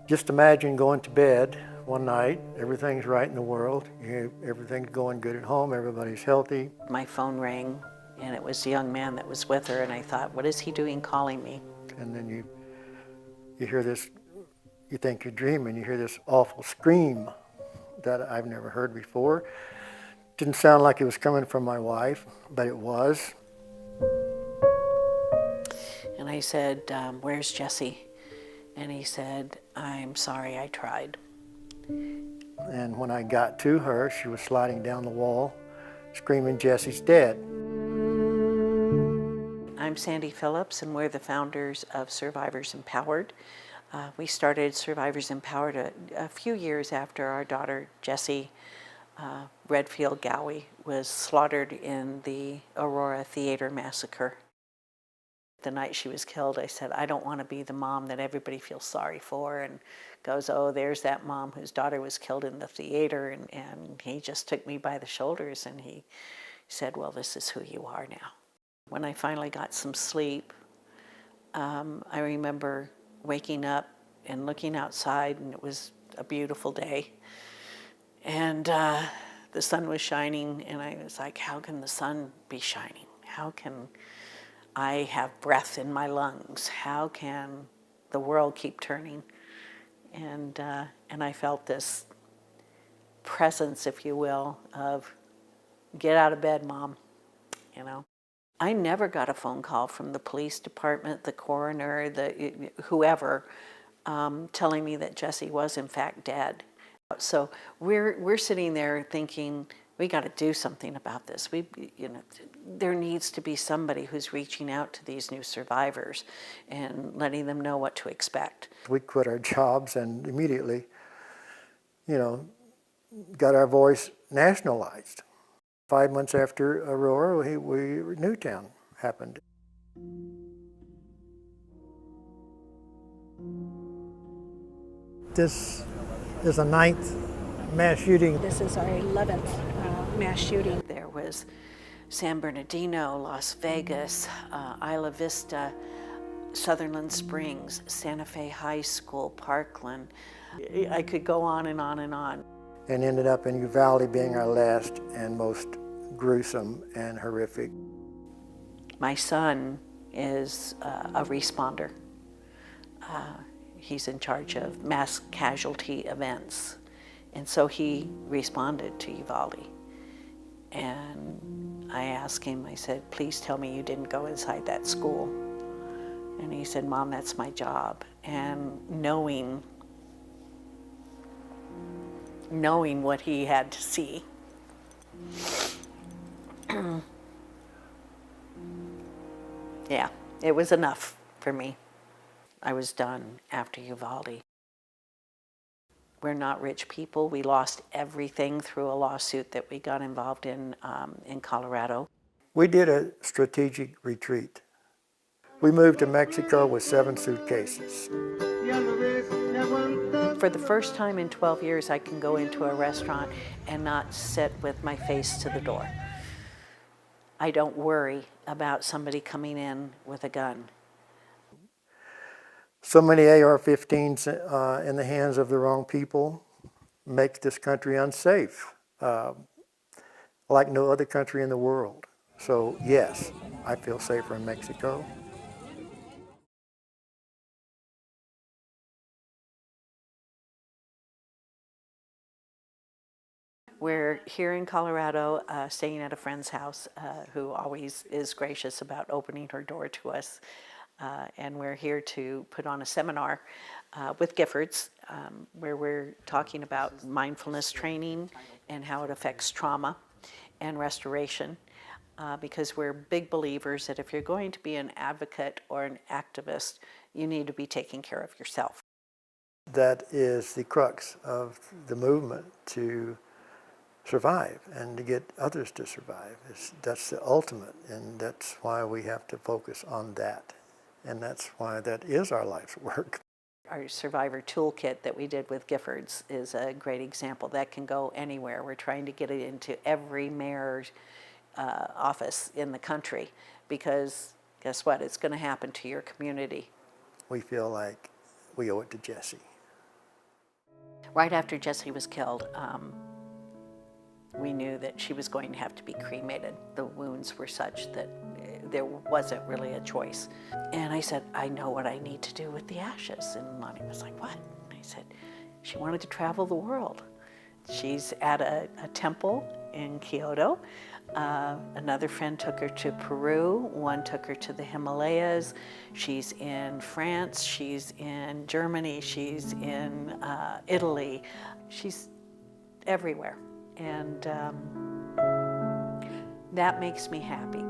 Just imagine going to bed one night, everything's right in the world, everything's going good at home, everybody's healthy. My phone rang, and it was the young man that was with her, and I thought, what is he doing calling me? And then you hear this, you think you're dreaming, you hear this awful scream that I've never heard before. Didn't sound like it was coming from my wife, but it was. And I said, where's Jessie? And he said, I'm sorry, I tried. And when I got to her, she was sliding down the wall, screaming, Jessie's dead. I'm Sandy Phillips, and we're the founders of Survivors Empowered. We started Survivors Empowered a few years after our daughter, Jessie Redfield Gowie, was slaughtered in the Aurora theater massacre. The night she was killed, I said, I don't want to be the mom that everybody feels sorry for and goes, oh, there's that mom whose daughter was killed in the theater. And he just took me by the shoulders and he said, well, this is who you are now. When I finally got some sleep, I remember waking up and looking outside, and it was a beautiful day. And the sun was shining, and I was like, how can the sun be shining? How can I have breath in my lungs? How can the world keep turning? And I felt this presence, if you will, of get out of bed, Mom, you know. I never got a phone call from the police department, the coroner, whoever, telling me that Jessie was in fact dead. So we're sitting there thinking, we got to do something about this. There needs to be somebody who's reaching out to these new survivors and letting them know what to expect. We quit our jobs and immediately, got our voice nationalized. 5 months after Aurora, Newtown happened. This is a 9th mass shooting. This is our 11th mass shooting. There was San Bernardino, Las Vegas, Isla Vista, Sutherland Springs, Santa Fe High School, Parkland. I could go on and on and on. And ended up in Uvalde being our last and most gruesome and horrific. My son is a responder. He's in charge of mass casualty events. And so he responded to Uvalde. And I asked him, I said, please tell me you didn't go inside that school. And he said, Mom, that's my job. And knowing what he had to see. Yeah, it was enough for me. I was done after Uvalde. We're not rich people. We lost everything through a lawsuit that we got involved in Colorado. We did a strategic retreat. We moved to Mexico with 7 suitcases. For the first time in 12 years, I can go into a restaurant and not sit with my face to the door. I don't worry about somebody coming in with a gun. So many AR-15s in the hands of the wrong people make this country unsafe, like no other country in the world. So yes, I feel safer in Mexico. We're here in Colorado, staying at a friend's house who always is gracious about opening her door to us. And we're here to put on a seminar with Giffords where we're talking about mindfulness training and how it affects trauma and restoration. Because we're big believers that if you're going to be an advocate or an activist, you need to be taking care of yourself. That is the crux of the movement, to survive and to get others to survive. That's the ultimate, and that's why we have to focus on that. And that's why that is our life's work. Our survivor toolkit that we did with Giffords is a great example. That can go anywhere. We're trying to get it into every mayor's office in the country, because guess what? It's going to happen to your community. We feel like we owe it to Jessie. Right after Jessie was killed, we knew that she was going to have to be cremated. The wounds were such that there wasn't really a choice. And I said, I know what I need to do with the ashes. And Lonnie was like, what? And I said, she wanted to travel the world. She's at a temple in Kyoto. Another friend took her to Peru. One took her to the Himalayas. She's in France. She's in Germany. She's in Italy. She's everywhere. And that makes me happy.